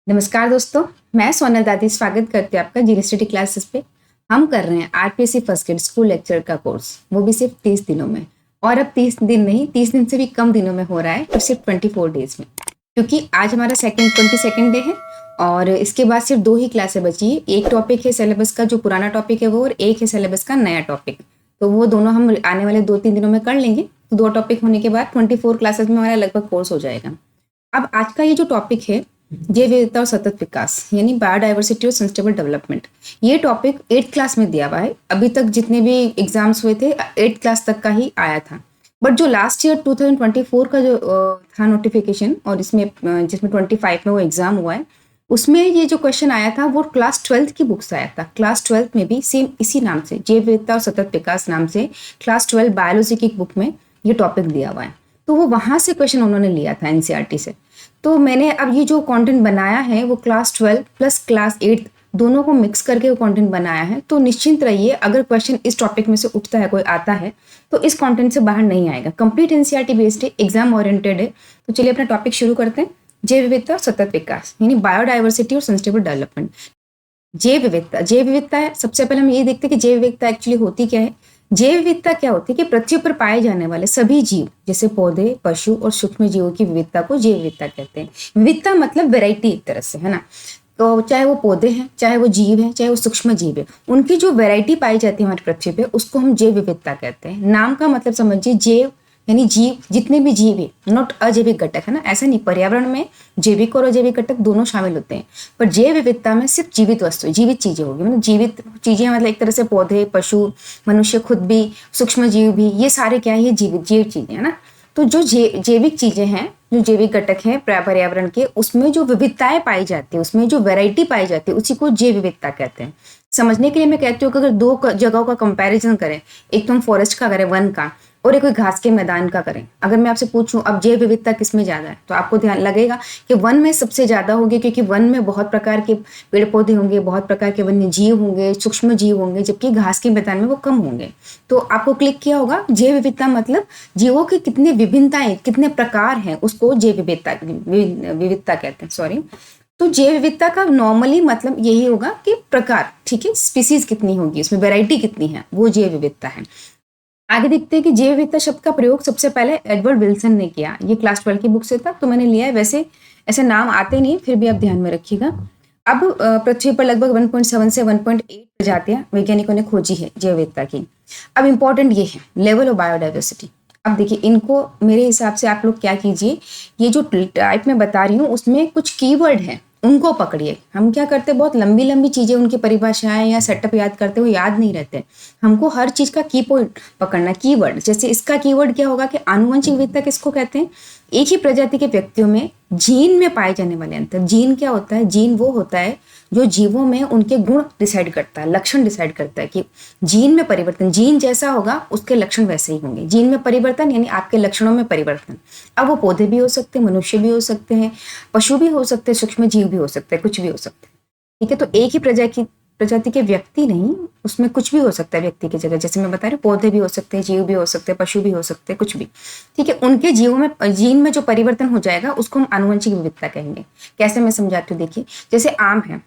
नमस्कार दोस्तों, मैं सोनल दादी स्वागत करती हूँ आपका जीरो स्टडी क्लासेस पे। हम कर रहे हैं RPSC first grade school lecture का कोर्स, वो भी सिर्फ 30 दिनों में। और अब 30 दिन नहीं, 30 दिन से भी कम दिनों में हो रहा है, तो सिर्फ 24 डेज में, क्योंकि आज हमारा 22nd डे है और इसके बाद सिर्फ 2 ही क्लासें बची है। एक टॉपिक है सिलेबस का जो पुराना टॉपिक है वो, और एक है सिलेबस का नया टॉपिक। तो वो दोनों हम आने वाले 2-3 दिनों में कर लेंगे। तो 2 टॉपिक होने के बाद 24 क्लासेस में हमारा लगभग कोर्स हो जाएगा। अब आज का ये जो टॉपिक है, जैव विविधता और सतत विकास यानी बायोडाइवर्सिटी और सस्टेनेबल डेवलपमेंट, ये टॉपिक 8th क्लास में दिया हुआ है। अभी तक जितने भी एग्जाम्स हुए थे 8th क्लास तक का ही आया था, बट जो लास्ट ईयर 2024 का जो था नोटिफिकेशन, और इसमें जिसमें 25 में वो एग्जाम हुआ है, उसमें ये जो क्वेश्चन आया था वो क्लास 12th की बुक से आया था। क्लास 12th में भी सेम इसी नाम से, जैव विविधता और सतत विकास नाम से, क्लास 12 बायोलॉजी की बुक में ये टॉपिक दिया हुआ है। तो वो वहां से क्वेश्चन उन्होंने लिया था एनसीईआरटी से। तो मैंने अब ये जो कंटेंट बनाया है वो क्लास 12 प्लस क्लास 8 दोनों को मिक्स करके वो कंटेंट बनाया है। तो निश्चिंत रहिए, अगर क्वेश्चन इस टॉपिक में से उठता है, कोई आता है, तो इस कंटेंट से बाहर नहीं आएगा। कंप्लीट एनसीईआरटी बेस्ड है, एग्जाम ओरिएंटेड है। तो चलिए अपना टॉपिक शुरू करते हैं। जैव विविधता और सतत विकास यानी बायोडाइवर्सिटी और सस्टेनेबल डेवलपमेंट। जैव विविधता, जैव विविधता है, सबसे पहले हम ये देखते हैं कि जैव विविधता एक्चुअली होती क्या है। जैव विविधता क्या होती है कि पृथ्वी पर पाए जाने वाले सभी जीव, जैसे पौधे, पशु और सूक्ष्म जीवों की विविधता को जैव विविधता कहते हैं। विविधता मतलब वैरायटी एक तरह से, है ना। तो चाहे वो पौधे हैं, चाहे वो जीव हैं, चाहे वो सूक्ष्म जीव है, उनकी जो वैरायटी पाई जाती है हमारी पृथ्वी पे, उसको हम जैव विविधता कहते हैं। नाम का मतलब समझिए, जैव यानी जीव, जितने भी जीव है, नॉट अजैविक घटक, है ना। ऐसा नहीं, पर्यावरण में जैविक और अजैविक घटक दोनों शामिल होते हैं, पर जैव विविधता में सिर्फ जीवित वस्तु, जीवित चीजें होगी। मतलब जीवित चीजें मतलब एक तरह से पौधे, पशु, मनुष्य खुद भी, सूक्ष्म जीव भी, ये सारे क्या है, ये जीवित जीव चीजें, है ना। तो जो जैविक चीजें हैं, जो जैविक घटक हैं पर्यावरण के, उसमें जो विविधताएं पाई जाती है, उसमें जो वैरायटी पाई जाती है, उसी को जैव विविधता कहते हैं। समझने के लिए मैं कहती हूँ कि अगर 2 जगहों का कंपैरिजन करें, एक तो हम फॉरेस्ट का करें, वन का, और एक कोई घास के मैदान का करें। अगर मैं आपसे पूछूं अब जैव विविधता किसमें ज्यादा है, तो आपको ध्यान लगेगा कि वन में सबसे ज्यादा होगी, क्योंकि वन में बहुत प्रकार के पेड़ पौधे होंगे, बहुत प्रकार के वन्य जीव होंगे, सूक्ष्म जीव होंगे, जबकि घास के मैदान में वो कम होंगे। तो आपको क्लिक किया होगा, जैव विविधता मतलब जीवों की कितनी विभिन्नताएं, कितने प्रकार हैं, उसको जैव विविधता विविधता कहते हैं, सॉरी। तो जैव विविधता का नॉर्मली मतलब यही होगा कि प्रकार, ठीक है, स्पीसीज कितनी होगी, उसमें वैरायटी कितनी है, वो जैव विविधता है। आगे देखते हैं कि जैव विविधता शब्द का प्रयोग सबसे पहले एडवर्ड विल्सन ने किया। ये क्लास 12 की बुक से था, तो मैंने लिया है। वैसे ऐसे नाम आते नहीं, फिर भी आप ध्यान में रखिएगा। अब पृथ्वी पर लगभग 1.7 से 1.8 प्रजातियां वैज्ञानिकों ने खोजी है जैव विविधता की। अब इंपॉर्टेंट ये है लेवल ऑफ बायोडाइवर्सिटी। अब देखिए, इनको मेरे हिसाब से आप लोग क्या कीजिए, ये जो टाइप में बता रही हूँ उसमें कुछ कीवर्ड है, उनको पकड़िए। हम क्या करते हैं, बहुत लंबी लंबी चीजें, उनकी परिभाषाएं या सेटअप याद करते हुए याद नहीं रहते। हमको हर चीज का की पॉइंट पकड़ना, कीवर्ड। जैसे इसका कीवर्ड क्या होगा कि आनुवंशिक विविधता किसको कहते हैं, एक ही प्रजाति के व्यक्तियों में जीन में पाए जाने वाले अंतर। जीन क्या होता है, जीन वो होता है जो जीवों में उनके गुण डिसाइड करता है, लक्षण डिसाइड करता है कि जीन में परिवर्तन, जीन जैसा होगा उसके लक्षण वैसे ही होंगे। जीन में परिवर्तन यानी आपके लक्षणों में परिवर्तन। अब वो पौधे भी हो सकते हैं, मनुष्य भी हो सकते हैं, पशु भी हो सकते हैं, सूक्ष्म जीव भी हो सकते हैं, कुछ भी हो सकते हैं, ठीक है। तो एक ही प्रजाति के व्यक्ति नहीं, उसमें कुछ भी हो सकता है व्यक्ति की जगह। जैसे मैं बता रही हूँ, पौधे भी हो सकते हैं, जीव भी हो सकते हैं, पशु भी हो सकते हैं, कुछ भी, ठीक है। उनके जीवों में, जीन में जो परिवर्तन हो जाएगा उसको हम आनुवंशिक विविधता कहेंगे। कैसे मैं समझाती हूँ, देखिए जैसे आम है,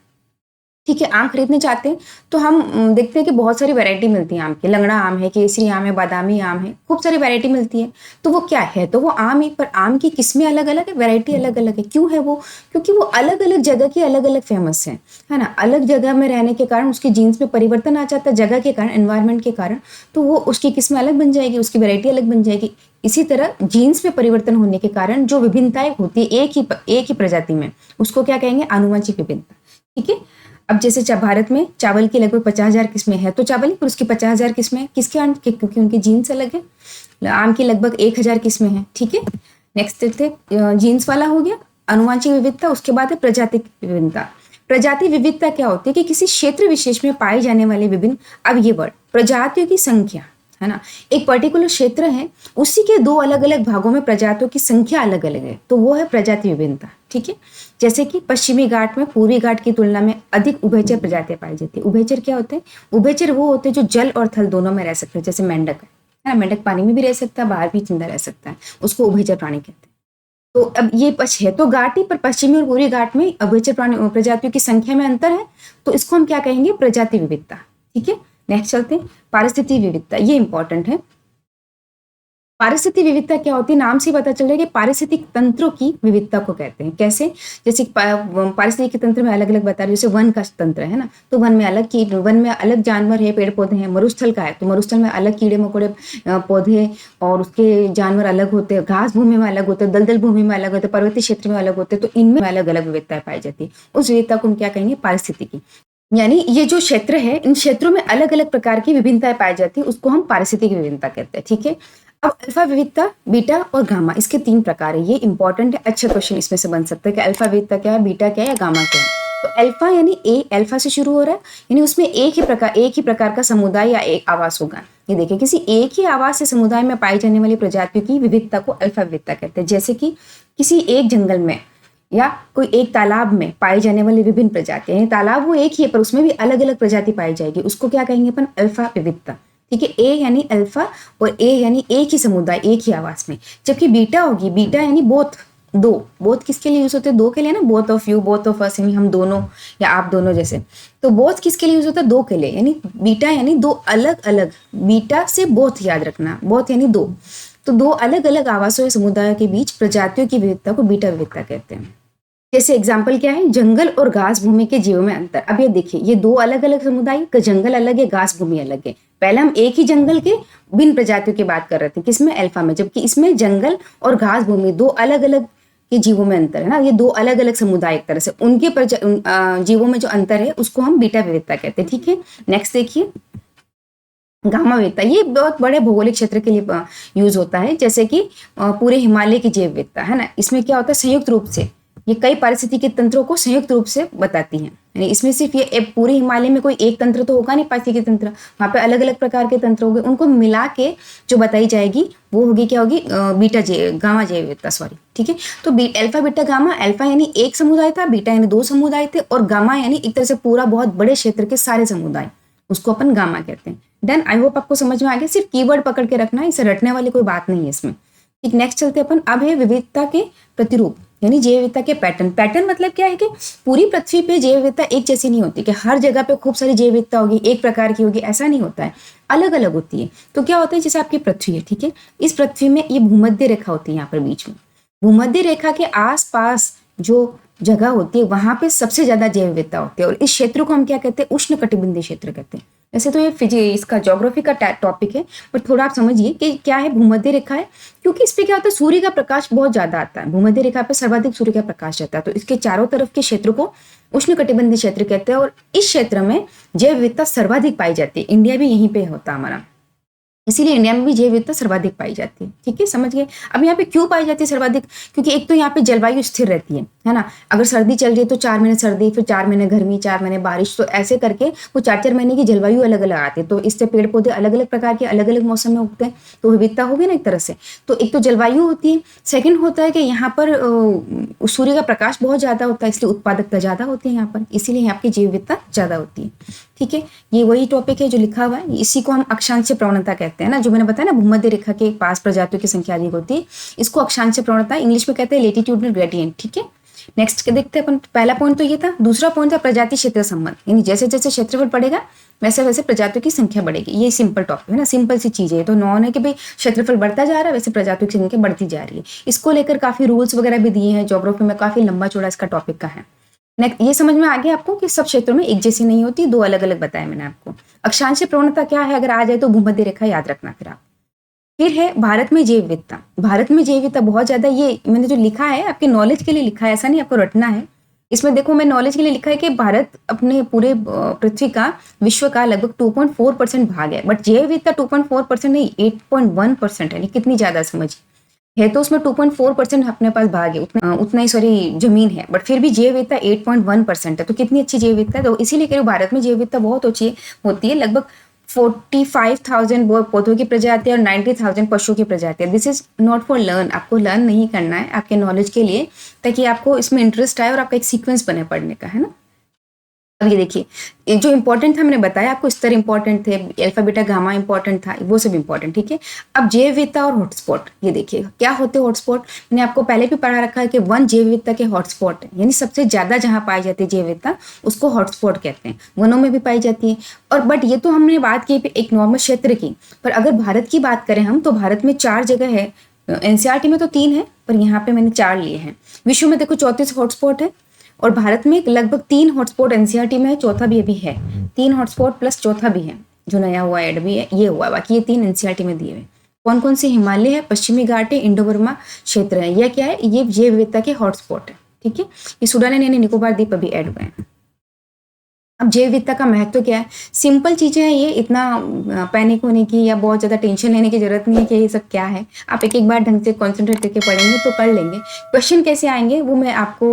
ठीक है। आम खरीदने चाहते हैं तो हम देखते हैं कि बहुत सारी वैरायटी मिलती है आम की। लंगड़ा आम है, केसरी आम है, बादामी आम है, खूब सारी वैरायटी मिलती है। तो वो क्या है, तो वो आम ही, पर आम की किस्में अलग अलग है, वैरायटी अलग अलग है। क्यों है वो, क्योंकि वो अलग अलग जगह की अलग अलग फेमस है ना। अलग जगह में रहने के कारण उसकी जीन्स में परिवर्तन आ जाता है, जगह के कारण, एनवायरमेंट के कारण। तो वो उसकी किस्में अलग बन जाएगी, उसकी वैरायटी अलग बन जाएगी। इसी तरह जीन्स में परिवर्तन होने के कारण जो विभिन्नताएं होती है एक ही प्रजाति में, उसको क्या कहेंगे, आनुवंशिक विभिन्नता, ठीक है। अब जैसे भारत में चावल की लगभग 50,000 किस्में हैं, तो चावल ही, पर उसकी 50,000 किस्में किसके आम के, क्योंकि उनकी जीन्स अलग है। आम की लगभग 1,000 किस्में हैं, ठीक है। नेक्स्ट देखते हैं, जीन्स वाला हो गया आनुवंशिक विविधता। उसके बाद है प्रजातिक विभिन्नता। प्रजाति विविधता क्या होती है कि किसी क्षेत्र विशेष में पाई जाने वाले विभिन्न, अब ये वर्ड, प्रजातियों की संख्या, है ना। एक पर्टिकुलर क्षेत्र है, उसी के 2 अलग अलग भागों में प्रजातियों की संख्या अलग अलग है, तो वो है प्रजाति विभिन्नता, ठीक है। जैसे कि पश्चिमी घाट में पूर्वी घाट की तुलना में अधिक उभयचर प्रजातियां पाई जाती है। उभयचर क्या होते हैं, उभयचर वो होते हैं जो जल और थल दोनों में रह सकते हैं। जैसे मेंढक है ना, मेंढक पानी में भी रह सकता है, बाहर भी जिंदा रह सकता है, उसको उभयचर प्राणी कहते हैं। तो अब ये है तो घाट ही, पर पश्चिमी और पूर्वी घाट में उभयचर प्राणी प्रजातियों की संख्या में अंतर है, तो इसको हम क्या कहेंगे, प्रजाति विविधता। ठीक है, नेक्स्ट चलते हैं, पारिस्थितिक विविधता, ये इंपॉर्टेंट है। पारिस्थितिक विविधता क्या होती है, नाम से पता चल रहा है कि पारिस्थितिक तंत्रों की विविधता को कहते हैं। कैसे, जैसे पारिस्थितिक तंत्र में अलग अलग बता रहे, जैसे वन का तंत्र है ना, तो वन में अलग जानवर है, पेड़ पौधे हैं। मरुस्थल का है तो मरुस्थल में अलग कीड़े मकोड़े पौधे और उसके जानवर अलग होते हैं। घास भूमि में अलग होते हैं, दलदल भूमि में अलग होते हैं, पर्वतीय क्षेत्र में अलग होते हैं। तो इनमें अलग अलग विविधताएं पाई जाती है। उस विविधता को हम क्या कहेंगे, पारिस्थितिकी। यानी ये जो क्षेत्र है, इन क्षेत्रों में अलग अलग प्रकार की विभिन्नताएं पाई जाती है, उसको हम पारिस्थितिक विभिन्नता कहते हैं। ठीक है, अब अल्फा विविधता, बीटा और गामा, इसके 3 प्रकार है। ये इंपॉर्टेंट है, अच्छा क्वेश्चन इसमें से बन सकता है कि अल्फा विविधता क्या है, बीटा क्या है या गामा क्या है। तो अल्फा यानी अल्फा से शुरू हो रहा है, यानी उसमें एक ही प्रकार का समुदाय या एक आवास होगा। ये देखिए, किसी एक ही आवास से समुदाय में पाई जाने वाली प्रजातियों की विविधता को अल्फा विविधता कहते हैं। जैसे कि किसी एक जंगल में या कोई एक तालाब में पाई जाने वाली विभिन्न प्रजातियां, तालाब वो एक ही है पर उसमें भी अलग अलग प्रजाति पाई जाएगी, उसको क्या कहेंगे अपन, अल्फा विविधता। ठीक है, ए यानी अल्फा और ए यानी एक ही समुदाय, एक ही आवास में। जबकि बीटा होगी, बीटा यानी बोथ, दो। बोथ किसके लिए यूज होते हैं, दो के लिए ना, both of you, both of us, यानी हम दोनों या आप दोनों जैसे। तो बोथ किसके लिए यूज होता है, दो के लिए, यानी बीटा यानी दो अलग अलग, बीटा से बोथ याद रखना, बोथ यानी दो। तो दो अलग अलग आवासों या समुदायों के बीच प्रजातियों की विविधता को बीटा विविधता कहते हैं। जैसे एग्जाम्पल क्या है, जंगल और घास भूमि के जीवों में अंतर। अब ये देखिए, ये दो अलग अलग समुदाय का, जंगल अलग है, घास भूमि अलग है। पहले हम एक ही जंगल के भिन्न प्रजातियों की बात कर रहे थे, किसमें, अल्फा में। जबकि इसमें जंगल और घास भूमि दो अलग अलग के जीवों में अंतर है ना, ये दो अलग अलग समुदाय एक तरह से, उनके जीवों में जो अंतर है उसको हम बीटा विविधता कहते हैं। ठीक है, नेक्स्ट देखिए, गामा विविधता। ये बहुत बड़े भौगोलिक क्षेत्र के लिए यूज होता है, जैसे कि पूरे हिमालय की जैव विविधता है ना। इसमें क्या होता है, संयुक्त रूप से ये कई पारिस्थितिकी तंत्रों को संयुक्त रूप से बताती हैं। यानी इसमें सिर्फ ये पूरे हिमालय में कोई एक तंत्र तो होगा नहीं, पारिस्थितिकी तंत्र, वहाँ पे अलग अलग प्रकार के तंत्र होंगे, उनको मिला के जो बताई जाएगी वो होगी, क्या होगी, गामा जैव विविधता, सॉरी। ठीक है, तो अल्फा बीटा गामा, अल्फा यानी एक समुदाय था, बीटा यानी दो समुदाय थे, और गामा यानी एक तरह से पूरा बहुत बड़े क्षेत्र के सारे समुदाय, उसको अपन गामा कहते हैं। डन, आई होप आपको समझ में आ गया। सिर्फ कीवर्ड पकड़ के रखना है, इसे रटने वाली कोई बात नहीं है इसमें। ठीक, नेक्स्ट चलते अपन। अब है विविधता के प्रतिरूप, यानी जैव विविधता के पैटर्न। पैटर्न मतलब क्या है कि पूरी पृथ्वी पे जैव विविधता एक जैसी नहीं होती, कि हर जगह पे खूब सारी जैव विविधता होगी, एक प्रकार की होगी, ऐसा नहीं होता है, अलग अलग होती है। तो क्या होता है, जैसे आपकी पृथ्वी है, ठीक है, इस पृथ्वी में ये भूमध्य रेखा होती है, यहाँ पर बीच में भूमध्य रेखा के आसपास जो जगह होती है वहां पे सबसे ज्यादा जैव विविधता होती है, और इस क्षेत्र को हम क्या कहते हैं, उष्ण कटिबंधीय क्षेत्र कहते हैं। वैसे तो ये इसका ज्योग्राफी का टॉपिक है, पर थोड़ा आप समझिए कि क्या है भूमध्य रेखा है, क्योंकि इस पे क्या होता है, सूर्य का प्रकाश बहुत ज्यादा आता है, भूमध्य रेखा पे सर्वाधिक सूर्य का प्रकाश रहता है, तो इसके चारों तरफ के क्षेत्र को उष्ण कटिबंधीय क्षेत्र कहते हैं, और इस क्षेत्र में जैव विविधता सर्वाधिक पाई जाती है। इंडिया भी यहीं पे होता है हमारा, इसीलिए इंडिया में भी जैव विविधता सर्वाधिक पाई जाती है। ठीक है, समझ गए। अब यहाँ पे क्यों पाई जाती है सर्वाधिक, क्योंकि एक तो यहाँ पे जलवायु स्थिर रहती है ना। अगर सर्दी चल रही है तो 4 महीने सर्दी, फिर 4 महीने गर्मी, 4 महीने बारिश, तो ऐसे करके वो 4-4 महीने की जलवायु अलग अलग आती है, तो इससे पेड़ पौधे अलग अलग प्रकार के अलग अलग मौसम में उगते हैं, तो विविधता होगी ना एक तरह से। तो एक तो जलवायु होती है, सेकेंड होता है कि यहाँ पर सूर्य का प्रकाश बहुत ज्यादा होता है, इसलिए उत्पादकता ज्यादा होती है यहाँ पर, इसीलिए यहाँ की जैव विविधता ज्यादा होती है। ठीक है, ये वही टॉपिक है जो लिखा हुआ है, इसी को हम अक्षांश प्रवणता कहते हैं ना, जो मैंने बताया ना, भूमध्य रेखा के पास प्रजातियों की संख्या अधिक होती है, इसको अक्षांश प्रवणता इंग्लिश में कहते हैं लेटिट्यूडनल ग्रेडियंट। ठीक है, नेक्स्ट देखते हैं अपन। पहला पॉइंट तो ये था। दूसरा पॉइंट था प्रजाति क्षेत्र संबंध, यानी जैसे जैसे क्षेत्रफल बढ़ेगा वैसे वैसे प्रजातियों की संख्या बढ़ेगी। ये सिंपल टॉपिक है ना, सिंपल सी चीज है, तो नॉन है कि भाई क्षेत्रफल बढ़ता जा रहा है, वैसे प्रजातियों की संख्या बढ़ती जा रही है। इसको लेकर काफी रूल्स वगैरह भी दिए हैं, ज्योग्राफी में काफी लंबा चौड़ा इसका टॉपिक का है। नेक्स्ट, ये समझ में आ गया आपको कि सब क्षेत्रों में एक जैसी नहीं होती, दो अलग अलग बताया मैंने आपको। अक्षांश प्रवणता क्या है, अगर आ जाए तो भूमध्य रेखा याद रखना। फिर है भारत में जैव विविधता। भारत में जैव विविधता बहुत ज्यादा, ये मैंने जो लिखा है आपके नॉलेज के लिए लिखा है, ऐसा नहीं आपको रटना है। इसमें देखो, मैं नॉलेज के लिए लिखा है कि भारत अपने पूरे पृथ्वी का, विश्व का लगभग 2.4% भाग है, बट जैव विविधता 2.4% नहीं, 8.1% है। कितनी ज्यादा समझ है, तो उसमें 2.4% अपने पास भाग है, उतना ही सॉरी जमीन है, बट फिर भी जैव विविधता 8.1% है, तो कितनी अच्छी जैव विविधता है। तो इसीलिए कह रही हूँ भारत में जैव विविधता बहुत अच्छी होती है, लगभग 45,000 पौधों की प्रजातियां और 90,000 पशुओं की प्रजातियां। This is not for learn, आपको लर्न नहीं करना है, आपके नॉलेज के लिए, ताकि आपको इसमें इंटरेस्ट आए और आपका एक सीक्वेंस बने पढ़ने का, है ना। अब ये देखिए, ये जो इंपॉर्टेंट था मैंने बताया आपको, स्तर इंपॉर्टेंट थे, अल्फा बीटा गामा इंपॉर्टेंट था, वो सब इंपॉर्टेंट, ठीक है। अब जैव विविधता और हॉटस्पॉट, ये देखिए क्या होते हैं हॉटस्पॉट। मैंने आपको पहले भी पढ़ा रखा है कि वन जैव विविधता के हॉटस्पॉट है, यानी सबसे ज्यादा जहाँ पाई जाती है जैव विविधता उसको हॉटस्पॉट कहते हैं, वनों में भी पाई जाती है। और बट ये तो हमने बात की एक नॉर्मल क्षेत्र की, पर अगर भारत की बात करें हम, तो भारत में 4 जगह है। एनसीईआरटी में तो 3 है, पर यहाँ पे मैंने 4 लिए हैं। विश्व में देखो 34 हॉटस्पॉट है, और भारत में लगभग 3 हॉटस्पॉट एनसीईआरटी में है, चौथा भी अभी है। 3 हॉटस्पॉट प्लस चौथा भी है जो नया हुआ ऐड भी है, ये हुआ, बाकी ये 3 एनसीईआरटी में दिए हुए। कौन कौन से? हिमालय है, पश्चिमी घाट है, इंडो बर्मा क्षेत्र है। यह क्या है? ये जैव विविधता के हॉटस्पॉट है, ठीक है। ये सुडान एंड निकोबार द्वीप अभी ऐड हुए हैं। अब जैव विविधता का महत्व क्या है? सिंपल चीजें हैं ये, इतना पैनिक होने की या बहुत ज्यादा टेंशन लेने की जरूरत नहीं है कि ये सब क्या है। आप एक एक बार ढंग से कॉन्सेंट्रेट करके पढ़ेंगे तो कर लेंगे। क्वेश्चन कैसे आएंगे वो मैं आपको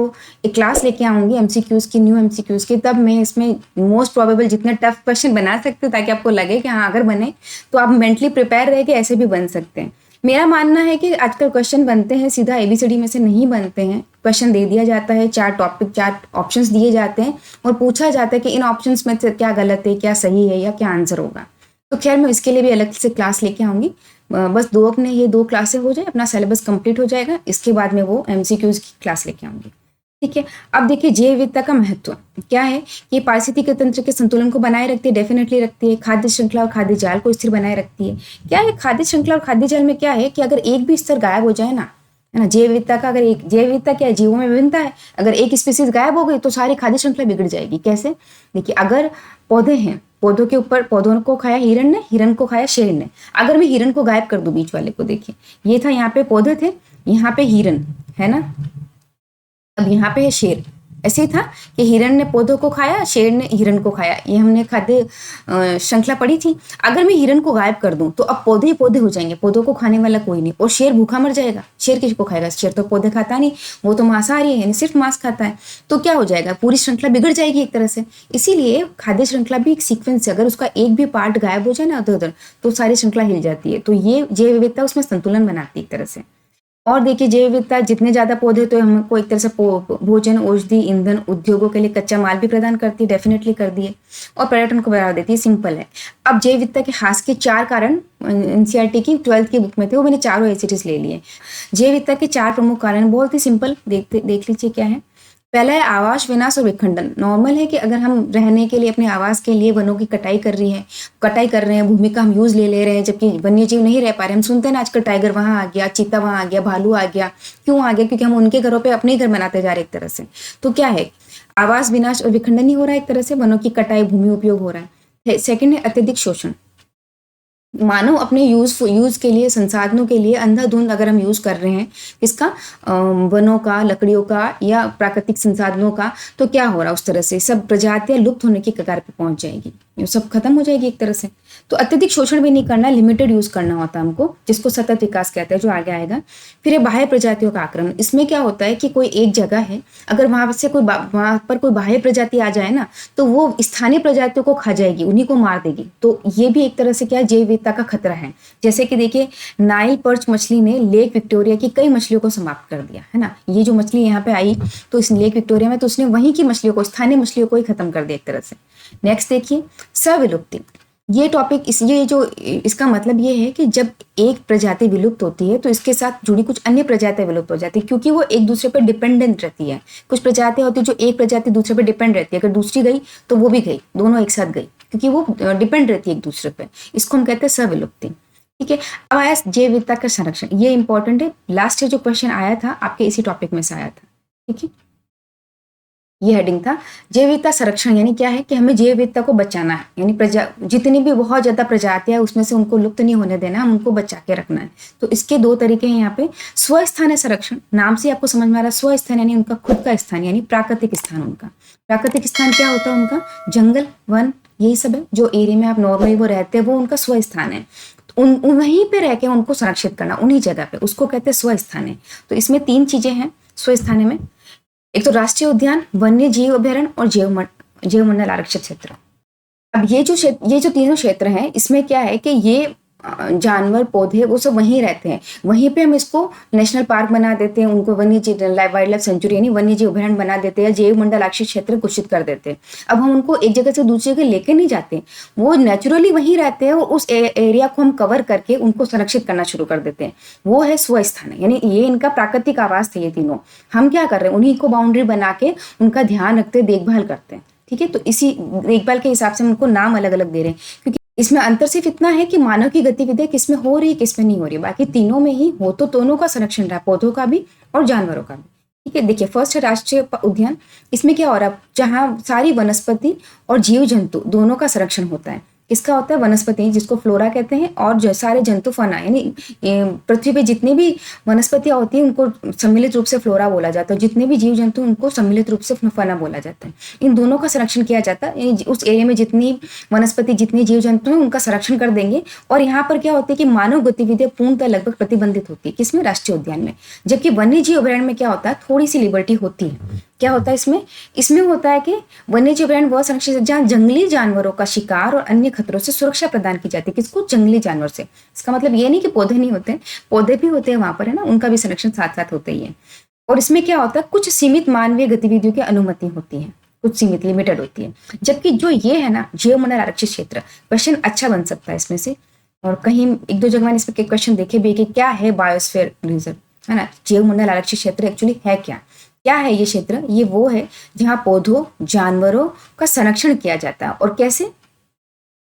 एक क्लास लेके आऊंगी एमसीक्यूज की, न्यू एमसीक्यूज की, तब मैं इसमें मोस्ट प्रोबेबल जितने टफ क्वेश्चन बना सकते हो, ताकि आपको लगे कि हाँ अगर बने तो आप मेंटली प्रिपेयर रह के ऐसे भी बन सकते हैं। मेरा मानना है कि आजकल क्वेश्चन बनते हैं सीधा एबीसीडी में से नहीं बनते हैं। क्वेश्चन दे दिया जाता है, 4 टॉपिक 4 ऑप्शंस दिए जाते हैं और पूछा जाता है कि इन ऑप्शंस में से क्या गलत है, क्या सही है, या क्या आंसर होगा। तो खैर मैं इसके लिए भी अलग से क्लास लेके आऊंगी। बस ये 2 क्लासें हो जाए, अपना सिलेबस कंप्लीट हो जाएगा, इसके बाद में वो एमसीक्यूज की क्लास लेके आऊंगी, ठीक है। अब देखिए जैव विविधता का महत्व क्या है कि पारिस्थितिकी तंत्र के संतुलन को बनाए रखती है, डेफिनेटली रखती है। खाद्य श्रृंखला और खाद्य जाल को स्थिर बनाए रखती है। क्या है खाद्य श्रृंखला और खाद्य जाल में? क्या है कि अगर एक भी स्तर गायब हो जाए ना, है ना, जैव विविधता का, अगर एक जैव विविधता क्या है, जीवों में विभिन्नता है, अगर एक स्पीसीज गायब हो गई तो सारी खाद्य श्रृंखला बिगड़ जाएगी। कैसे? देखिए, अगर पौधे हैं, पौधों के ऊपर पौधों को खाया हिरण ने, हिरण को खाया शेर ने। अगर मैं हिरण को गायब कर दूं, बीच वाले को, देखिए ये था, यहाँ पे पौधे थे, यहाँ पे हिरण है ना, अब यहाँ पे है शेर। ऐसे ही था कि हिरण ने पौधों को खाया, शेर ने हिरण को खाया। ये हमने खाद्य श्रृंखला पढ़ी थी। अगर मैं हिरण को गायब कर दूं तो अब पौधे ही पौधे हो जाएंगे, पौधों को खाने वाला कोई नहीं, और शेर भूखा मर जाएगा। शेर किसको खाएगा? शेर तो पौधे खाता नहीं, वो तो मांसाहारी है, यानी सिर्फ मांस खाता है। तो क्या हो जाएगा? पूरी श्रृंखला बिगड़ जाएगी एक तरह से। इसीलिए खाद्य श्रृंखला भी एक सीक्वेंस है, अगर उसका एक भी पार्ट गायब हो जाए ना उधर उधर, तो सारी श्रृंखला हिल जाती है। तो ये जैव विविधता उसमें संतुलन बनाती है एक तरह से। और देखिए जैव विविधता, जितने ज्यादा पौधे तो हमको एक तरह से भोजन, औषधि, ईंधन, उद्योगों के लिए कच्चा माल भी प्रदान करती है, डेफिनेटली कर दिए, और पर्यटन को बढ़ावा देती है। सिंपल है। अब जैव विविधता के हास के 4 कारण एनसीईआरटी की 12th की बुक में थे, वो मैंने चारों एसिटीज ले लिए। जैव विविधता के 4 प्रमुख कारण बहुत ही सिंपल, देख लीजिए क्या है। पहला है आवास विनाश और विखंडन। नॉर्मल है कि अगर हम रहने के लिए, अपने आवास के लिए वनों की कटाई कर रहे हैं, भूमि का हम यूज ले रहे हैं, जबकि वन्य जीव नहीं रह पा रहे। हम सुनते हैं ना आजकल, टाइगर वहां आ गया, चीता वहां आ गया, भालू आ गया। क्यों आ गया? क्योंकि हम उनके घरों पे अपने घर बनाते जा रहे एक तरह से। तो क्या है? आवास विनाश और विखंडन ही हो रहा है एक तरह से, वनों की कटाई, भूमि उपयोग हो रहा है। सेकेंड है अत्यधिक शोषण। मानव अपने यूज के लिए, संसाधनों के लिए अंधाधुंध अगर हम यूज कर रहे हैं इसका, वनों का, लकड़ियों का या प्राकृतिक संसाधनों का, तो क्या हो रहा है? उस तरह से सब प्रजातियां लुप्त होने की कगार पे पहुंच जाएगी, सब खत्म हो जाएगी एक तरह से। तो अत्यधिक शोषण भी नहीं करना, लिमिटेड यूज करना होता है हमको, जिसको सतत विकास कहते हैं, जो आगे आएगा। फिर बाह्य प्रजातियों का आक्रमण। इसमें क्या होता है कि कोई एक जगह है, अगर वहां पर कोई बाह्य प्रजाति आ जाए ना, तो वो स्थानीय प्रजातियों को खा जाएगी, उन्हीं को मार देगी। तो ये भी एक तरह से क्या, जैव विविधता का खतरा है। जैसे कि देखिए, नाइल पर्च मछली ने लेक विक्टोरिया की कई मछलियों को समाप्त कर दिया, है ना। ये जो मछली यहाँ पे आई तो इस लेक विक्टोरिया में, तो उसने वहीं की मछलियों को, स्थानीय मछलियों को ही खत्म कर दिया एक तरह से। नेक्स्ट देखिए, सविलुप्ति। ये टॉपिक इसका मतलब ये है कि जब एक प्रजाति विलुप्त होती है तो इसके साथ जुड़ी कुछ अन्य प्रजातियां विलुप्त हो जाती है, क्योंकि वो एक दूसरे पर डिपेंडेंट रहती है। कुछ प्रजातियां होती है जो एक प्रजाति दूसरे पर डिपेंड रहती है, अगर दूसरी गई तो वो भी गई, दोनों एक साथ गई, क्योंकि वो डिपेंड रहती है एक दूसरे पर। इसको हम कहते हैं सविलुप्ति, ठीक है। अब आया जैव विविधता का संरक्षण। ये इंपॉर्टेंट है, लास्ट जो क्वेश्चन आया था आपके इसी टॉपिक में से आया था, ठीक है। ये हेडिंग था जैव विविधता संरक्षण, यानी क्या है कि हमें जैव विविधता को बचाना है, यानी जितनी भी बहुत ज्यादा प्रजातियां है उसमें से उनको लुप्त नहीं होने देना, हम उनको बचा के रखना है। तो इसके 2 तरीके हैं यहाँ पे। स्वस्थानीय संरक्षण, नाम से आपको समझ में आ रहा है, स्वस्थान यानी उनका खुद का स्थान, यानी प्राकृतिक स्थान। उनका प्राकृतिक स्थान क्या होता है? उनका जंगल, वन, यही सब है। जो एरिया में आप नॉर्मली वो रहते हैं वो उनका स्वस्थान है। वहीं पे रह के उनको संरक्षित करना, उन्हीं जगह पे, उसको कहते हैं स्वस्थानीय। तो इसमें 3 चीजें हैं स्वस्थानीय में। एक तो राष्ट्रीय उद्यान, वन्य जीव अभ्यारण्य और जैव मंडल आरक्षित क्षेत्र। अब ये जो तीनों क्षेत्र हैं, इसमें क्या है कि ये जानवर पौधे वो सब वहीं रहते हैं। वहीं पे हम इसको नेशनल पार्क बना देते हैं, उनको वन्य जीव वाइल्ड लाइफ सेंचुरी यानी वन्य जीव अभयारण्य बना देते हैं, या जैव मंडल आरक्षित क्षेत्र घोषित कर देते हैं। अब हम उनको एक जगह से दूसरी जगह लेके नहीं जाते, वो नेचुरली वहीं रहते हैं और उस एरिया को हम कवर करके उनको संरक्षित करना शुरू कर देते हैं। वो है स्वस्थान, यानी ये इनका प्राकृतिक आवास थे ये तीनों। हम क्या कर रहे हैं, उन्हीं को बाउंड्री बना के उनका ध्यान रखते, देखभाल करते हैं। ठीक है, तो इसी देखभाल के हिसाब से हम उनको नाम अलग अलग दे रहे हैं, क्योंकि इसमें अंतर सिर्फ इतना है कि मानव की गतिविधियां किसमें हो रही है किसमें नहीं हो रही, बाकी तीनों में ही हो तो दोनों का संरक्षण रहा, पौधों का भी और जानवरों का भी। ठीक है, देखिए फर्स्ट है राष्ट्रीय उद्यान। इसमें क्या हो रहा है, जहाँ सारी वनस्पति और जीव जंतु दोनों का संरक्षण होता है। किसका होता है, वनस्पति जिसको फ्लोरा कहते हैं, और जो सारे जंतु फना यानी पृथ्वी पे जितनी भी वनस्पतियां होती हैं उनको सम्मिलित रूप से फ्लोरा बोला जाता है, जितने भी जीव जंतु उनको सम्मिलित रूप से फना बोला जाता है। इन दोनों का संरक्षण किया जाता है, उस एरिया में जितनी वनस्पति जितने जीव जंतु हैं उनका संरक्षण कर देंगे। और यहाँ पर क्या होता है कि मानव गतिविधियां पूर्णतः लगभग प्रतिबंधित होती है, किसमें, राष्ट्रीय उद्यान में। जबकि वन्य जीव अभयारण्य में क्या होता है, थोड़ी सी लिबर्टी होती है। क्या होता है इसमें होता है कि वन्य जीव अभयारण्य वह संरक्षित है जहाँ जंगली जानवरों का शिकार और अन्य खतरों से सुरक्षा प्रदान की जाती है। किसको, जंगली जानवर से। इसका मतलब ये नहीं कि पौधे नहीं होते, पौधे भी होते हैं वहां पर, है ना, उनका भी संरक्षण साथ साथ होता ही है। और इसमें क्या होता है, कुछ सीमित मानवीय गतिविधियों की अनुमति होती है, कुछ सीमित लिमिटेड होती है। जबकि जो ये है ना जैव मंडल आरक्षित क्षेत्र, क्वेश्चन अच्छा बन सकता है इसमें से। और कहीं एक दो जगह मैंने इस पर क्वेश्चन देखे भी कि क्या है बायोस्फीयर रिजर्व, है ना, जैव मंडल आरक्षित क्षेत्र एक्चुअली है क्या है ये क्षेत्र। ये वो है जहाँ पौधों जानवरों का संरक्षण किया जाता है। और कैसे,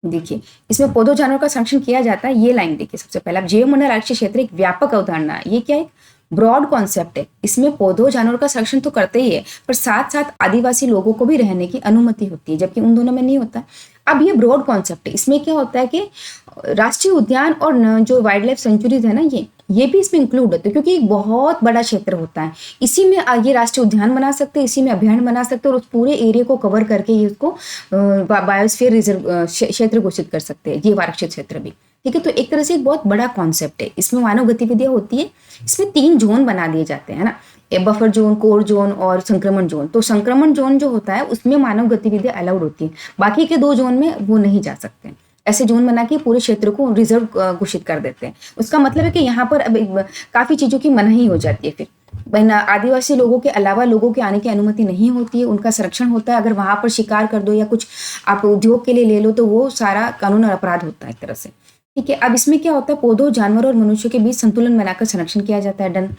देखिए इसमें पौधों जानवरों का संरक्षण किया जाता है। ये लाइन देखिए सबसे पहले, जैव मंडल आरक्षित क्षेत्र एक व्यापक अवधारणा है। ये क्या है, ब्रॉड कॉन्सेप्ट है। इसमें पौधों जानवरों का संरक्षण तो करते ही है, पर साथ साथ आदिवासी लोगों को भी रहने की अनुमति होती है, जबकि उन दोनों में नहीं होता। अब ये ब्रॉड कॉन्सेप्ट है, इसमें क्या होता है कि राष्ट्रीय उद्यान और जो वाइल्ड लाइफ सेंचुरीज है ना, ये भी इसमें इंक्लूड होते हैं, क्योंकि एक बहुत बड़ा क्षेत्र होता है। इसी में ये राष्ट्रीय उद्यान बना सकते हैं, इसी में अभयारण्य बना सकते हैं, और उस पूरे एरिया को कवर करके ये उसको बायोस्फीयर रिजर्व क्षेत्र घोषित कर सकते हैं, जीव आरक्षित क्षेत्र भी। ठीक है, तो एक तरह से एक बहुत बड़ा कॉन्सेप्ट है। इसमें मानव गतिविधियां होती है। इसमें 3 जोन बना दिए जाते हैं ना, बफर जोन, कोर जोन और संक्रमण जोन। तो संक्रमण जोन जो होता है उसमें मानव गतिविधियां अलाउड होती है, बाकी के 2 जोन में वो नहीं जा सकते। ऐसे जोन बना के पूरे क्षेत्र को रिजर्व घोषित कर देते हैं। उसका मतलब है कि यहाँ पर अब काफी चीजों की मनाही हो जाती है। फिर आदिवासी लोगों के अलावा लोगों के आने की अनुमति नहीं होती है, उनका संरक्षण होता है। अगर वहां पर शिकार कर दो या कुछ आप उद्योग के लिए ले लो तो वो सारा कानून और अपराध होता है एक तरह से। ठीक है, अब इसमें क्या होता है, पौधों जानवरों और मनुष्य के बीच संतुलन बनाकर संरक्षण किया जाता है। डन।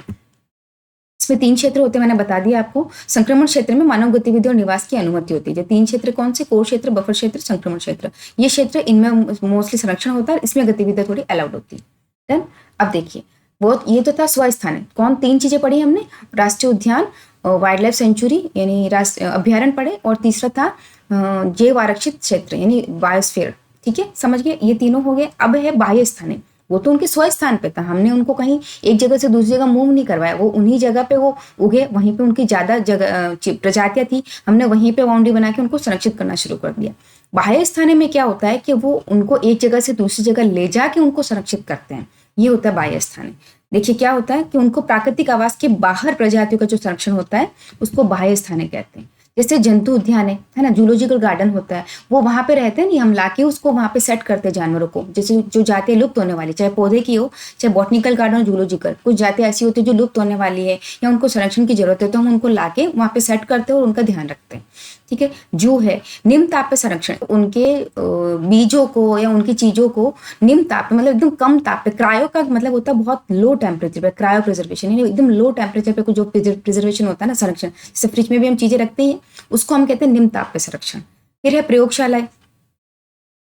इसमें 3 क्षेत्र होते हैं, मैंने बता दिया आपको। संक्रमण क्षेत्र में मानव गतिविधि और निवास की अनुमति होती है। 3 क्षेत्र कौन से, कोर क्षेत्र, बफर क्षेत्र, संक्रमण क्षेत्र। ये क्षेत्र, इनमें मोस्टली संरक्षण होता है, इसमें गतिविधियां थोड़ी अलाउड होती है। डन। अब देखिए वो ये तो था स्वस्थान है। कौन 3 चीजें पढ़ी हमने, राष्ट्रीय उद्यान, वाइल्ड लाइफ सेंचुरी यानी अभ्यारण्य पढ़े, और तीसरा था जैव आरक्षित क्षेत्र यानी बायोस्फीयर। ठीक है, समझ गए, ये तीनों हो गए। अब है बाह्य स्थान। वो तो उनके स्वस्थान पे था, हमने उनको कहीं एक जगह से दूसरी जगह मूव नहीं करवाया, वो उन्हीं जगह पे वो उगे, वहीं पे उनकी ज्यादा जगह प्रजातियां थी, हमने वहीं पे बाउंड्री बना के उनको संरक्षित करना शुरू कर दिया। बाह्य स्थान में क्या होता है कि वो उनको एक जगह से दूसरी जगह ले जाके उनको संरक्षित करते हैं, ये होता है बाह्य स्थान। देखिए क्या होता है कि उनको प्राकृतिक आवास के बाहर प्रजातियों का जो संरक्षण होता है उसको बाह्य स्थान कहते हैं। जैसे जंतु उद्यान है ना, जूलॉजिकल गार्डन होता है, वो वहां पे रहते हैं नहीं, हम लाके उसको वहां पे सेट करते हैं जानवरों को। जैसे जो जातियां लुप्त होने वाली, चाहे पौधे की हो चाहे बॉटनिकल गार्डन, जूलॉजिकल, कुछ जातियां ऐसी होती है जो लुप्त होने वाली है या उनको संरक्षण की जरूरत है, तो हम उनको लाके वहां पे सेट करते हैं और उनका ध्यान रखते हैं। ठीक है, जू है निम्न ताप पे संरक्षण, उनके बीजों को या उनकी चीजों को निम्न ताप पे मतलब एकदम कम ताप पे, क्रायो का मतलब होता है बहुत लो टेम्परेचर पे, क्रायो प्रिजर्वेशन यानी एकदम लो टेम्परेचर पे जो प्रिजर्वेशन होता है ना, संरक्षण, जैसे फ्रिज में भी हम चीजें रखते हैं उसको हम कहते हैं निम्न ताप पे संरक्षण। फिर है प्रयोगशालाएं,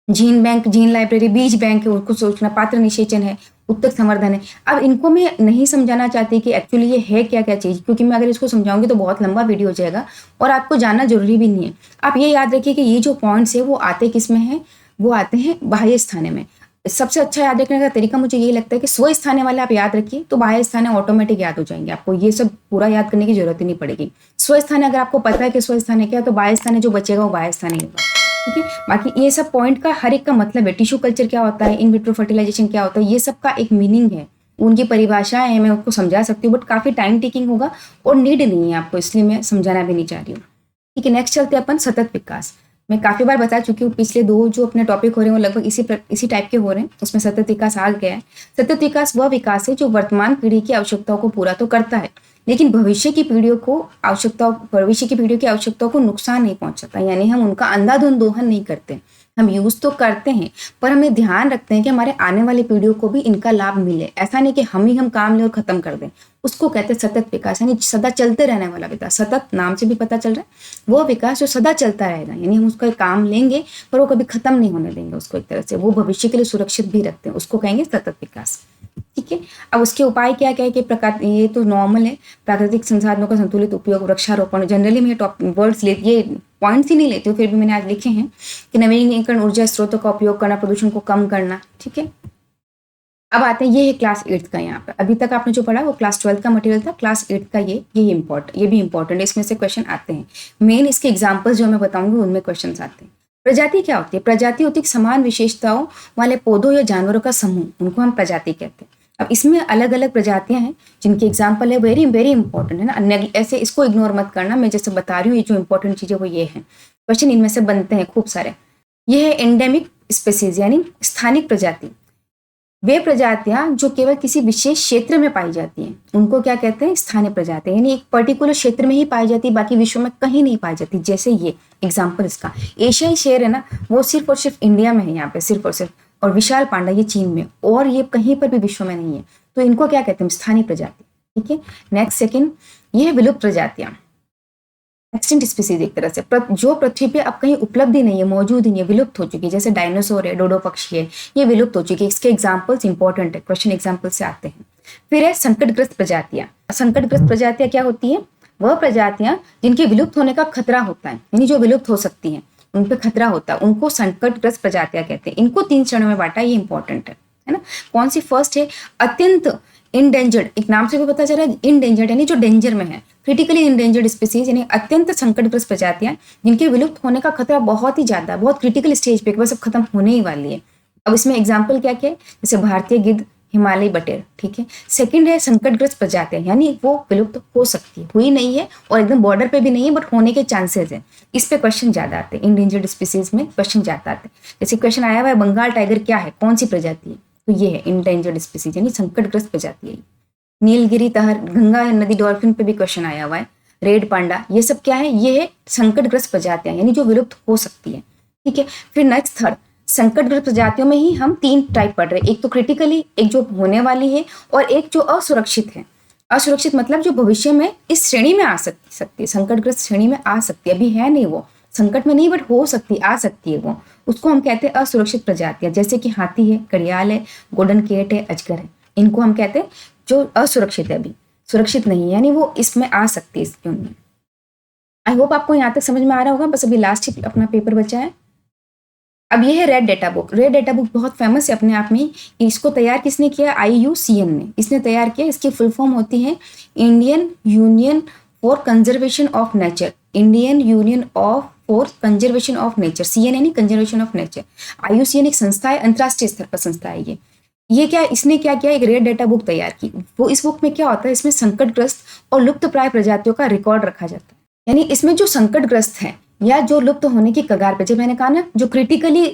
जीन बैंक, जीन लाइब्रेरी, बीज बैंक है, उसको सोचना, पात्र निषेचन है, उत्तक संवर्धन है। अब इनको मैं नहीं समझाना चाहती कि एक्चुअली ये है क्या क्या चीज, क्योंकि मैं अगर इसको समझाऊंगी तो बहुत लंबा वीडियो हो जाएगा और आपको जानना जरूरी भी नहीं है। आप ये याद रखिए कि ये जो पॉइंट्स है वो आते किस में है, वो आते हैं बाह्य स्थान में। सबसे अच्छा याद रखने का तरीका मुझे यही लगता है कि स्व स्थान वाले आप याद रखिए तो बाह्य स्थान ऑटोमेटिक याद हो जाएंगे, आपको ये सब पूरा याद करने की जरूरत ही नहीं पड़ेगी। स्व स्थान अगर आपको पता है कि स्व स्थान है क्या, तो बाह्य स्थान जो बचेगा वो बाह्य स्थान ही होगा। ठीक है, बाकी ये सब पॉइंट का हर एक का मतलब है। टिश्यू कल्चर क्या होता है, इन विट्रो फर्टिलाइजेशन क्या होता है, ये सब का एक मीनिंग है, उनकी परिभाषाएं हैं, मैं उसको समझा सकती हूँ, बट काफी टाइम टेकिंग होगा और नीड नहीं है आपको, इसलिए मैं समझाना भी नहीं चाह रही हूँ। ठीक है, नेक्स्ट चलते हैं अपन सतत विकास मैं काफ़ी बार बता चुकी हूँ, पिछले 2 जो अपने टॉपिक हो रहे हैं वो लगभग इसी टाइप के हो रहे हैं। उसमें सतत विकास आ गया है। सतत विकास वह विकास है जो वर्तमान पीढ़ी की आवश्यकताओं को पूरा तो करता है, लेकिन भविष्य की पीढ़ियों की आवश्यकताओं को नुकसान नहीं पहुंचाता। यानी हम उनका अंधाधुंध दोहन नहीं करते, हम यूज़ तो करते हैं, पर हमें ध्यान रखते हैं कि हमारे आने वाली पीढ़ियों को भी इनका लाभ मिले। ऐसा नहीं कि हम काम लें और ख़त्म कर दें। उसको कहते हैं सतत विकास, यानी सदा चलते रहने वाला विकास। सतत नाम से भी पता चल रहा है, वो विकास जो सदा चलता रहेगा, यानी हम उसका काम लेंगे पर वो कभी ख़त्म नहीं होने देंगे उसको। एक तरह से वो भविष्य के लिए सुरक्षित भी रखते हैं, उसको कहेंगे सतत विकास। ठीक है, अब उसके उपाय क्या क्या है कि प्रकार, ये तो नॉर्मल है, प्राकृतिक संसाधनों का संतुलित उपयोग, वृक्षारोपण। जनरली मैं वर्ड्स ये पॉइंट्स ही नहीं लेती हूँ, फिर भी मैंने आज लिखे हैं कि नवीनीकरण ऊर्जा स्रोतों का उपयोग करना, प्रदूषण को कम करना। ठीक है, अब आते हैं, ये है क्लास 8 का। यहाँ पे अभी तक आपने जो पढ़ा वो क्लास 12 का मटेरियल था, क्लास 8 का ये भी इंपॉर्टेंट है, इसमें से क्वेश्चन आते हैं। मेन इसके एग्जाम्पल्स जो मैं बताऊंगी उनमें क्वेश्चन आते हैं। प्रजाति क्या होती है? प्रजाति होती है समान विशेषताओं वाले पौधों या जानवरों का समूह, उनको हम प्रजाति कहते हैं। अब इसमें अलग अलग प्रजातियां हैं जिनके एग्जाम्पल है, वेरी वेरी इंपॉर्टेंट है ना, ऐसे इसको इग्नोर मत करना। मैं जैसे बता रही हूँ, ये जो इंपॉर्टेंट चीज़ें वो ये है, क्वेश्चन इनमें से बनते हैं खूब सारे। ये है एंडेमिक स्पेसीज, यानी स्थानिक प्रजाति। वे प्रजातियां जो केवल किसी विशेष क्षेत्र में पाई जाती हैं उनको क्या कहते हैं? स्थानीय प्रजातियां, यानी एक पर्टिकुलर क्षेत्र में ही पाई जाती है, बाकी विश्व में कहीं नहीं पाई जाती। जैसे ये एग्जाम्पल इसका, एशियाई शेर है ना, वो सिर्फ और सिर्फ इंडिया में है, यहाँ पे सिर्फ और सिर्फ। और विशाल पांडा ये चीन में, और ये कहीं पर भी विश्व में नहीं है। तो इनको क्या कहते हैं? स्थानीय प्रजाति। ठीक है, नेक्स्ट सेकेंड, ये है विलुप्त प्रजातियां, एक्सटिंक्ट स्पीसीज। एक तरह से जो पृथ्वी पे अब कहीं उपलब्ध ही नहीं है, मौजूद ही नहीं है, विलुप्त हो चुकी है। जैसे डायनासोर है, डोडो पक्षी है, ये विलुप्त हो चुकी है। इसके एग्जाम्पल्स इंपॉर्टेंट है, क्वेश्चन एग्जाम्पल से आते हैं। फिर है संकटग्रस्त प्रजातियां। संकटग्रस्त प्रजातियां क्या होती है? वह प्रजातियां जिनके विलुप्त होने का खतरा होता है, यानी जो विलुप्त हो सकती है, उन पर खतरा होता है, उनको संकटग्रस्त प्रजातियां कहते हैं। इनको 3 श्रेणियों में बांटा, ये इंपॉर्टेंट है ना। कौन सी? फर्स्ट है अत्यंत इंडेंजर्ड, एक नाम से भी पता चल रहा है इंडेंजर्ड, यानी जो डेंजर में है, क्रिटिकली इंडेंजर्ड स्पीसीज, यानी अत्यंत संकटग्रस्त प्रजातियां जिनके विलुप्त होने का खतरा बहुत ही ज्यादा, बहुत क्रिटिकल स्टेज पे, बस अब खत्म होने ही वाली है। अब इसमें एग्जाम्पल क्या क्या है? जैसे भारतीय गिद्ध, हिमालयी बटेर। ठीक है, सेकंड है संकटग्रस्त प्रजातियां, यानी वो विलुप्त हो सकती है, हुई नहीं है और एकदम बॉर्डर पे भी नहीं है, बट होने के चांसेस है। इस पे क्वेश्चन ज्यादा आते हैं, इंडेंजर्ड स्पीसीज में क्वेश्चन ज्यादा आते हैं। जैसे क्वेश्चन आया हुआ है बंगाल टाइगर क्या है, कौन सी प्रजाति है? तो ये है इंडेंजर्ड स्पीसीज, यानी संकटग्रस्त प्रजाति है। नीलगिरी तहर, गंगा नदी डॉल्फिन पे भी क्वेश्चन आया हुआ है। रेड पांडा, ये सब क्या है? ये है संकटग्रस्त प्रजातियां, यानी जो विलुप्त हो सकती है। ठीक है, फिर नेक्स्ट थर्ड, संकटग्रस्त प्रजातियों में ही हम 3 टाइप पढ़ रहे हैं। एक तो क्रिटिकली, एक जो होने वाली है, और एक जो असुरक्षित है। असुरक्षित मतलब जो भविष्य में इस श्रेणी में आ सकती है, संकटग्रस्त श्रेणी में आ सकती है, अभी है नहीं वो संकट में नहीं, बट हो सकती, आ सकती है वो, उसको हम कहते हैं असुरक्षित प्रजातियां। जैसे कि हाथी है, घड़ियाल है, गोल्डन केट है, अजगर है, इनको हम कहते हैं जो असुरक्षित है, अभी सुरक्षित नहीं है, यानी वो इसमें आ सकती है इसके उनमें। आई होप आपको यहाँ तक समझ में आ रहा होगा, बस अभी लास्ट ही अपना पेपर बचा है। अब ये है red data book. Red data book बहुत फेमस है अपने आप में। इसको तैयार किसने किया? IUCN ने इसने तैयार किया। इसकी फुल फॉर्म होती है Indian union for conservation of nature. Indian union for conservation of nature, CN यानी कंजर्वेशन ऑफ नेचर। IUCN एक संस्था है, अंतरराष्ट्रीय स्तर पर संस्था है ये क्या, इसने क्या किया? एक रेड डेटा बुक तैयार की। वो इस बुक में क्या होता है? इसमें संकटग्रस्त और लुप्त प्राय प्रजातियों का रिकॉर्ड रखा जाता है। यानी इसमें जो संकटग्रस्त है या जो लुप्त होने की कगार पे, जब मैंने कहा ना जो क्रिटिकली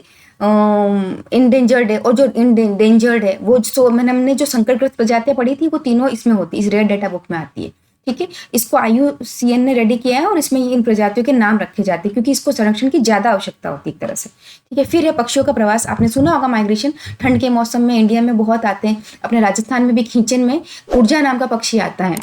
इंडेंजर्ड है और जो इंडेंजर्ड है, वो हमने जो संकटग्रस्त प्रजातियां पढ़ी थी वो तीनों इसमें होती है, इस रेड डेटा बुक में आती है। ठीक है, इसको IUCN ने रेडी किया है और इसमें इन प्रजातियों के नाम रखे जाते हैं क्योंकि इसको संरक्षण की ज्यादा आवश्यकता होती है एक तरह से। ठीक है, फिर है पक्षियों का प्रवास। आपने सुना होगा माइग्रेशन, ठंड के मौसम में इंडिया में बहुत आते हैं। अपने राजस्थान में भी खींचन में ऊर्जा नाम का पक्षी आता है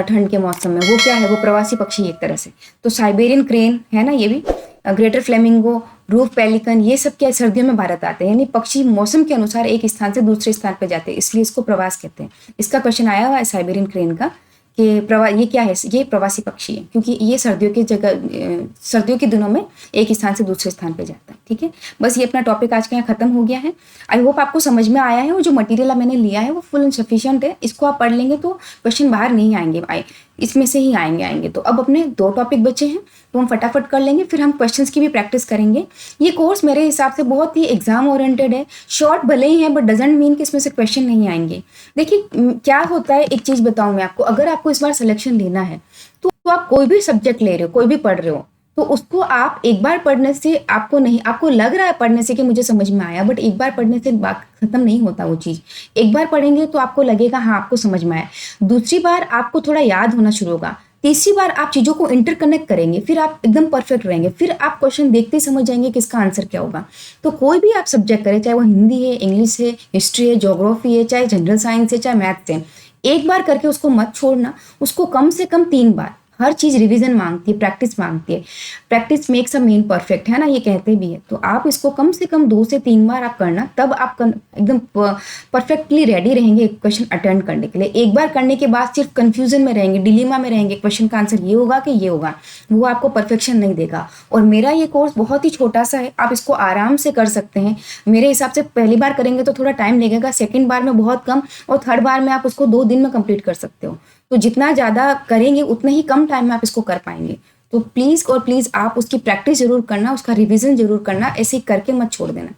ठंड के मौसम में। वो क्या है? वो प्रवासी पक्षी एक तरह से। तो साइबेरियन क्रेन है ना, ये भी, ग्रेटर फ्लेमिंगो, रूफ पेलिकन, ये सब क्या सर्दियों में भारत आते हैं। यानी पक्षी मौसम के अनुसार एक स्थान से दूसरे स्थान पर जाते हैं, इसलिए इसको प्रवास कहते हैं। इसका क्वेश्चन आया हुआ है साइबेरियन क्रेन का कि ये क्या है? ये प्रवासी पक्षी है क्योंकि ये सर्दियों के दिनों में एक स्थान से दूसरे स्थान पे जाता है। ठीक है, बस ये अपना टॉपिक आज का यहाँ खत्म हो गया है। आई होप आपको समझ में आया है। वो जो मटेरियल मैंने लिया है वो फुल एंड सफिशिएंट है। इसको आप पढ़ लेंगे तो क्वेश्चन बाहर नहीं आएंगे, इसमें से ही आएंगे। तो अब अपने 2 टॉपिक बचे हैं तो हम फटाफट कर लेंगे, फिर हम क्वेश्चंस की भी प्रैक्टिस करेंगे। ये कोर्स मेरे हिसाब से बहुत ही एग्जाम ओरिएंटेड है। शॉर्ट भले ही है बट डजंट मीन कि इसमें से क्वेश्चन नहीं आएंगे। देखिए क्या होता है, एक चीज बताऊं मैं आपको, अगर आपको इस बार सिलेक्शन लेना है तो आप कोई भी सब्जेक्ट ले रहे हो, कोई भी पढ़ रहे हो, तो उसको आप एक बार पढ़ने से आपको लग रहा है पढ़ने से कि मुझे समझ में आया, बट एक बार पढ़ने से बात खत्म नहीं होता वो चीज़। एक बार पढ़ेंगे तो आपको लगेगा हाँ आपको समझ में आया, दूसरी बार आपको थोड़ा याद होना शुरू होगा, तीसरी बार आप चीज़ों को इंटरकनेक्ट करेंगे, फिर आप एकदम परफेक्ट रहेंगे, फिर आप क्वेश्चन देखते ही समझ जाएंगे कि इसका आंसर क्या होगा। तो कोई भी आप सब्जेक्ट करें, चाहे वो हिंदी है, इंग्लिश है, हिस्ट्री है, ज्योग्राफी है, चाहे जनरल साइंस है, चाहे मैथ्स है, एक बार करके उसको मत छोड़ना। उसको कम से कम 3 बार, हर चीज़ रिवीजन मांगती है, प्रैक्टिस मांगती है। Practice makes a man perfect, है ना, ये कहते भी है। तो आप इसको कम से कम 2 से 3 बार आप करना, तब आप एकदम परफेक्टली रेडी रहेंगे क्वेश्चन अटेंड करने के लिए। एक बार करने के बाद सिर्फ कंफ्यूजन में रहेंगे, डिलीमा में रहेंगे, क्वेश्चन का आंसर ये होगा कि ये होगा, वो आपको परफेक्शन नहीं देगा। और मेरा ये कोर्स बहुत ही छोटा सा है, आप इसको आराम से कर सकते हैं। मेरे हिसाब से पहली बार करेंगे तो थोड़ा टाइम लगेगा, सेकेंड बार में बहुत कम, और थर्ड बार में आप उसको 2 दिन में कंप्लीट कर सकते हो। तो जितना ज़्यादा करेंगे उतना ही कम टाइम में आप इसको कर पाएंगे। तो प्लीज़ और प्लीज़ आप उसकी प्रैक्टिस जरूर करना, उसका रिवीजन जरूर करना, ऐसे ही करके मत छोड़ देना,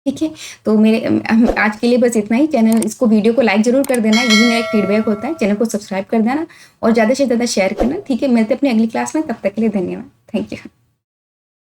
ठीक है। तो मेरे आज के लिए बस इतना ही। इसको वीडियो को लाइक जरूर कर देना, यही मेरा एक फीडबैक होता है। चैनल को सब्सक्राइब कर देना और ज़्यादा से ज़्यादा शेयर करना, ठीक है। मिलते अपनी अगली क्लास में, तब तक के लिए धन्यवाद, थैंक यू।